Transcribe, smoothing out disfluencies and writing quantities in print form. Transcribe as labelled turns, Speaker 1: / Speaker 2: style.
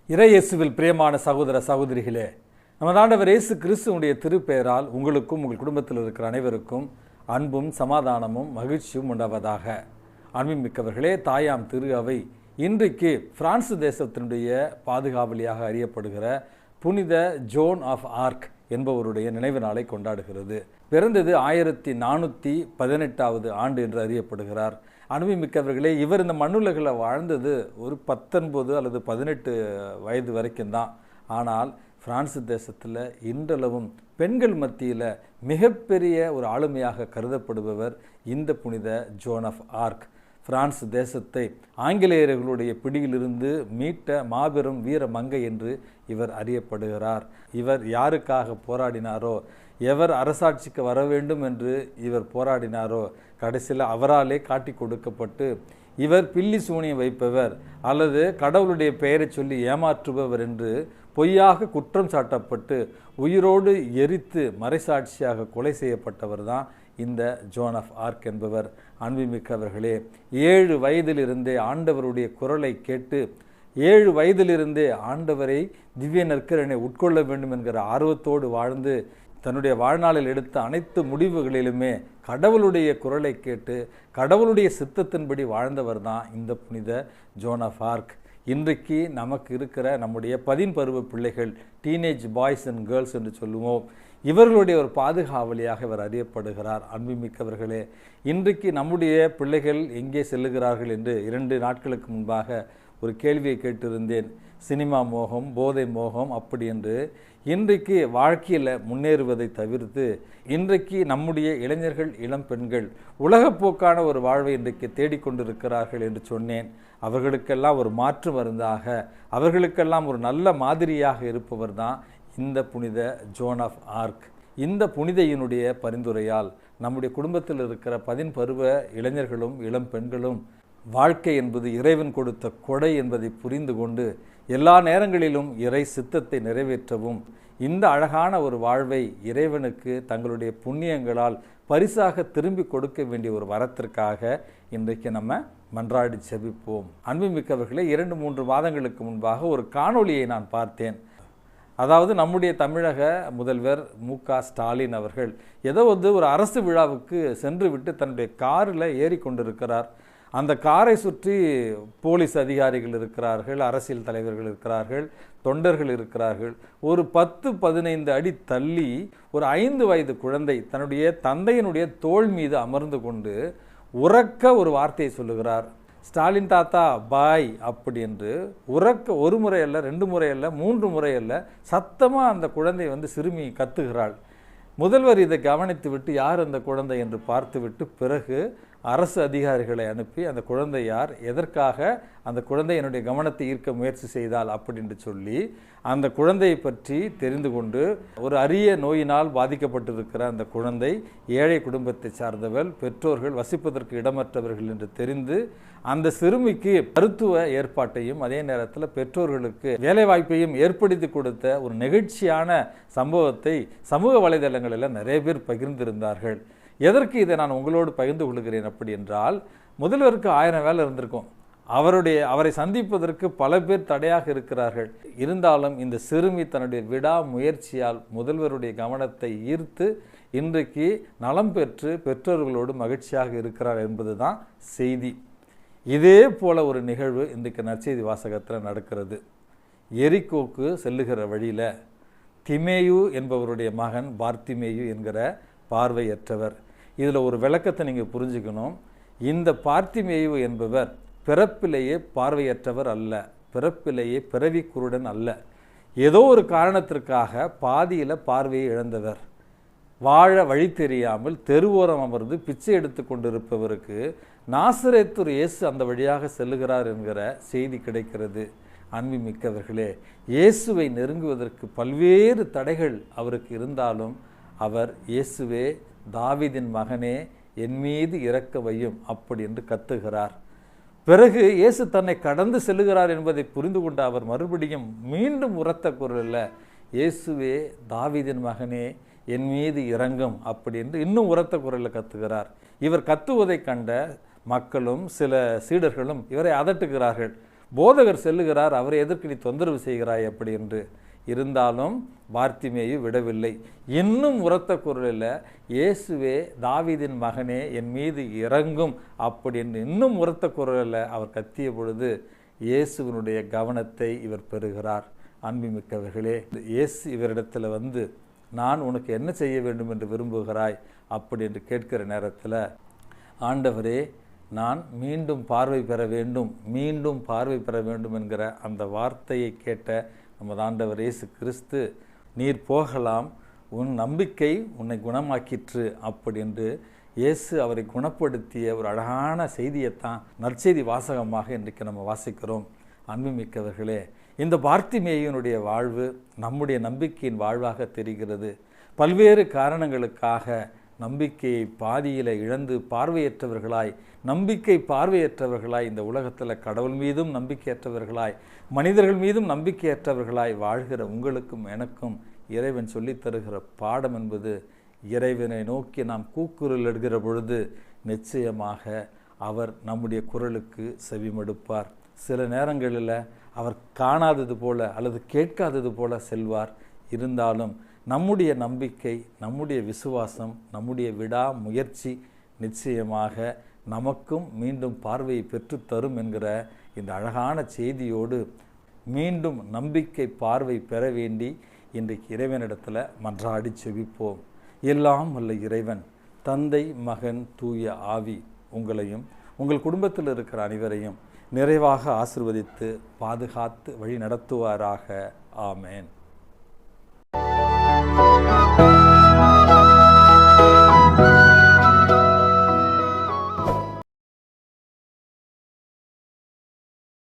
Speaker 1: இறையேசுவில் பிரியமான சகோதர சகோதரிகளே, நமது ஆண்டவர் இயேசு கிறிஸ்துவுடைய திருப்பெயரால் உங்களுக்கும் உங்கள் குடும்பத்தில் இருக்கிற அனைவருக்கும் அன்பும் சமாதானமும் மகிழ்ச்சியும் உண்டாவதாக. அன்புமிக்கவர்களே, தாயாம் திரு அவை இன்றைக்கு பிரான்ஸ் தேசத்தினுடைய பாதுகாவலியாக அறியப்படுகிற புனித ஜோன் ஆஃப் ஆர்க் என்பவருடைய நினைவு நாளை கொண்டாடுகிறது. பிறந்தது 1418 ஆண்டு என்று அறியப்படுகிறார். அனுபவமிக்கவர்களே, இவர் இந்த மண்ணுலகில் வாழ்ந்தது ஒரு 19 அல்லது 18 வயது வரைக்கும் தான். ஆனால் பிரான்ஸ் தேசத்தில் இன்றளவும் பெண்கள் மத்தியில் மிகப்பெரிய ஒரு ஆளுமையாக கருதப்படுபவர் இந்த புனித ஜோன் ஆஃப் ஆர்க். பிரான்ஸ் தேசத்தை ஆங்கிலேயர்களுடைய பிடியிலிருந்து மீட்ட மாபெரும் வீர மங்கை என்று இவர் அறியப்படுகிறார். இவர் யாருக்காக போராடினாரோ, எவர் அரசாட்சிக்கு வர வேண்டும் என்று இவர் போராடினாரோ, கடைசியில் அவராலே காட்டி கொடுக்கப்பட்டு இவர் பில்லி சூனியம் வைப்பவர் அல்லது கடவுளுடைய பெயரை சொல்லி ஏமாற்றுபவர் என்று பொய்யாக குற்றம் சாட்டப்பட்டு உயிரோடு எரித்து மறைசாட்சியாக கொலை செய்யப்பட்டவர் தான் இந்த ஜோன் ஆஃப் ஆர்க் என்பவர். அன்புமிக்கவர்களே, 7 வயதிலிருந்தே ஆண்டவருடைய குரலை கேட்டு 7 வயதிலிருந்தே ஆண்டவரை திவ்ய நற்கருணை உட்கொள்ள வேண்டும் என்கிற ஆர்வத்தோடு வாழ்ந்து தன்னுடைய வாழ்நாளில் எடுத்த அனைத்து முடிவுகளிலுமே கடவுளுடைய குரலை கேட்டு கடவுளுடைய சித்தத்தின்படி வாழ்ந்தவர் தான் இந்த புனித ஜோன் ஆஃப் ஆர்க். இன்றைக்கு நமக்கு இருக்கிற நம்முடைய 10 பருவ பிள்ளைகள், டீனேஜ் பாய்ஸ் அண்ட் கேர்ள்ஸ் என்று சொல்லுவோம், இவர்களுடைய ஒரு பாதுகாவலியாக இவர் அறியப்படுகிறார். அன்புமிக்கவர்களே, இன்றைக்கு நம்முடைய பிள்ளைகள் எங்கே செல்லுகிறார்கள் என்று 2 நாட்களுக்கு முன்பாக ஒரு கேள்வியை கேட்டிருந்தேன். சினிமா மோகம், போதை மோகம் அப்படி என்று. இன்றைக்கு வாழ்க்கையில் முன்னேறுவதை தவிர்த்து இன்றைக்கு நம்முடைய இளைஞர்கள், இளம் பெண்கள் உலகப்போக்கான ஒரு வாழ்வை இன்றைக்கு தேடிக்கொண்டிருக்கிறார்கள் என்று சொன்னேன். அவர்களுக்கெல்லாம் ஒரு மாற்று மருந்தாக, அவர்களுக்கெல்லாம் ஒரு நல்ல மாதிரியாக இருப்பவர் தான் இந்த புனித ஜோன் ஆஃப் ஆர்க். இந்த புனிதையினுடைய பரிந்துரையால் நம்முடைய குடும்பத்தில் இருக்கிற 10 பருவ இளைஞர்களும் இளம் பெண்களும் வாழ்க்கை என்பது இறைவன் கொடுத்த கொடை என்பதை புரிந்து கொண்டு எல்லா நேரங்களிலும் இறை சித்தத்தை நிறைவேற்றவும் இந்த அழகான ஒரு வாழ்வை இறைவனுக்கு தங்களுடைய புண்ணியங்களால் பரிசாக திரும்பி கொடுக்க வேண்டிய ஒரு வரத்திற்காக இன்றைக்கு நம்ம மன்றாடி செபிப்போம். அன்புமிக்கவர்களே, 2-3 மாதங்களுக்கு முன்பாக ஒரு காணொளியை நான் பார்த்தேன். அதாவது நம்முடைய தமிழக முதல்வர் மு.க. ஸ்டாலின் அவர்கள் ஏதோ ஒரு அரசு விழாவுக்கு சென்று விட்டு தன்னுடைய காரில் ஏறி கொண்டிருக்கிறார். அந்த காரை சுற்றி போலீஸ் அதிகாரிகள் இருக்கிறார்கள், அரசியல் தலைவர்கள் இருக்கிறார்கள், தொண்டர்கள் இருக்கிறார்கள். ஒரு 10-15 அடி தள்ளி ஒரு 5 வயது குழந்தை தன்னுடைய தந்தையினுடைய தோள் மீது அமர்ந்து கொண்டு உரக்க ஒரு வார்த்தையை சொல்லுகிறார். ஸ்டாலின் தாத்தா பாய் அப்படி என்று உரக்க, 1 முறை அல்ல, 2 முறை அல்ல, 3 முறை அல்ல, சத்தமாக அந்த குழந்தை சிறுமி கத்துகிறாள். முதல்வர் இதை கவனித்து விட்டு யார் அந்த குழந்தை என்று பார்த்துவிட்டு பிறகு அரசு அதிகாரிகளை அனுப்பி அந்த குழந்தை யார், எதற்காக அந்த குழந்தை என்னுடைய கவனத்தை ஈர்க்க முயற்சி செய்தால் அப்படின்னு சொல்லி அந்த குழந்தையை பற்றி தெரிந்து கொண்டு, ஒரு அரிய நோயினால் பாதிக்கப்பட்டிருக்கிற அந்த குழந்தை ஏழை குடும்பத்தை சார்ந்தவள், பெற்றோர்கள் வசிப்பதற்கு இடமற்றவர்கள் என்று தெரிந்து அந்த சிறுமிக்கு மருத்துவ ஏற்பாட்டையும் அதே நேரத்தில் பெற்றோர்களுக்கு வேலைவாய்ப்பையும் ஏற்படுத்தி கொடுத்த ஒரு நெகிழ்ச்சியான சம்பவத்தை சமூக வலைதளங்களில் நிறைய பேர் பகிர்ந்திருந்தார்கள். எதற்கு இதை நான் உங்களோடு பகிர்ந்து கொள்கிறேன் அப்படி என்றால், முதல்வருக்கு 1000 வேலை இருந்திருக்கும். அவரை சந்திப்பதற்கு பல பேர் தடையாக இருக்கிறார்கள். இருந்தாலும் இந்த சிறுமி தன்னுடைய விடாமுயற்சியால் முதல்வருடைய கவனத்தை ஈர்த்து இன்றைக்கு நலம் பெற்று பெற்றோர்களோடு மகிழ்ச்சியாக இருக்கிறார் என்பது தான் செய்தி. இதே போல ஒரு நிகழ்வு இன்றைக்கு நற்செய்தி வாசகத்தில் நடக்கிறது. எரிகோக்கு செல்லுகிற வழியில் திமேயு என்பவருடைய மகன் பார்த்திமேயு என்கிற பார்வையற்றவர். இதில் ஒரு விளக்கத்தை நீங்கள் புரிஞ்சுக்கணும். இந்த பார்த்திமேயு என்பவர் பிறப்பிலேயே பார்வையற்றவர் அல்ல, பிறப்பிலேயே பிறவி குருடன் அல்ல. ஏதோ ஒரு காரணத்திற்காக பாதியில் பார்வையை இழந்தவர். வாழ வழி தெரியாமல் தெருவோரம் அமர்ந்து பிச்சை எடுத்து கொண்டிருப்பவருக்கு நாசரேத்தூர் இயேசு அந்த வழியாக செல்லுகிறார் என்கிற செய்தி கிடைக்கிறது. அன்புமிக்கவர்களே, இயேசுவை நெருங்குவதற்கு பல்வேறு தடைகள் அவருக்கு இருந்தாலும் அவர் இயேசுவே தாவீதின் மகனே என் மீது இரக்க வையும் அப்படி என்று கத்துகிறார். பிறகு இயேசு தன்னை கடந்து செல்லுகிறார் என்பதை புரிந்து கொண்ட அவர் மறுபடியும் மீண்டும் உரத்த குரலில் இயேசுவே தாவீதின் மகனே என் மீது இரங்கும் அப்படி என்று இன்னும் உரத்த குரலில் கத்துகிறார். இவர் கத்துவதை கண்ட மக்களும் சில சீடர்களும் இவரை அதட்டுகிறார்கள். போதகர் செல்லுகிறார், அவரை எதற்கு நீ தொந்தரவு செய்கிறாய் அப்படி என்று. இருந்தாலும் பார்த்திமேயு விடவில்லை. இன்னும் உரத்த குரலில், இயேசுவே தாவீதின் மகனே என் மீது இறங்கும் அப்படி என்று இன்னும் உரத்த குரலில் அவர் கத்திய பொழுது இயேசுவினுடைய கவனத்தை இவர் பெறுகிறார். அன்புமிக்கவர்களே, இயேசு இவரிடத்தில் வந்து, நான் உனக்கு என்ன செய்ய வேண்டும் என்று விரும்புகிறாய் அப்படி என்று கேட்கிற நேரத்தில், ஆண்டவரே நான் மீண்டும் பார்வை பெற வேண்டும், மீண்டும் பார்வை பெற வேண்டும் என்கிற அந்த வார்த்தையை கேட்ட நமது ஆண்டவர் இயேசு கிறிஸ்து, நீர் போகலாம், உன் நம்பிக்கை உன்னை குணமாக்கிற்று அப்படி என்று இயேசு அவரை குணப்படுத்திய ஒரு அழகான செய்தியைத்தான் நற்செய்தி வாசகமாக இன்றைக்கு நம்ம வாசிக்கிறோம். அன்புமிக்கவர்களே, இந்த பார்த்திமேயுனுடைய வாழ்வு நம்முடைய நம்பிக்கையின் வாழ்வாக தெரிகிறது. பல்வேறு காரணங்களுக்காக நம்பிக்கையை பாதியில் இழந்து பார்வையற்றவர்களாய், நம்பிக்கை பார்வையற்றவர்களாய், இந்த உலகத்தில் கடவுள் மீதும் நம்பிக்கையற்றவர்களாய், மனிதர்கள் மீதும் நம்பிக்கையற்றவர்களாய் வாழ்கிற உங்களுக்கும் எனக்கும் இறைவன் சொல்லித் தருகிற பாடம் என்பது, இறைவனை நோக்கி நாம் கூக்குரல் எடுக்கிற பொழுது நிச்சயமாக அவர் நம்முடைய குரலுக்கு செவிமடுப்பார். சில நேரங்களில் அவர் காணாதது போல அல்லது கேட்காதது போல செல்வார். இருந்தாலும் நம்முடைய நம்பிக்கை, நம்முடைய விசுவாசம், நம்முடைய விடா முயற்சி நிச்சயமாக நமக்கும் மீண்டும் பார்வையை பெற்றுத்தரும் என்கிற இந்த அழகான செய்தியோடு மீண்டும் நம்பிக்கை பார்வை பெற வேண்டி இன்றைக்கு இறைவனிடத்தில் மன்றாடி செபிப்போம். எல்லாம் வல்ல இறைவன், தந்தை, மகன், தூய ஆவி உங்களையும் உங்கள் குடும்பத்தில் இருக்கிற அனைவரையும் நிறைவாக ஆசீர்வதித்து பாதுகாத்து வழி நடத்துவாராக. ஆமேன்.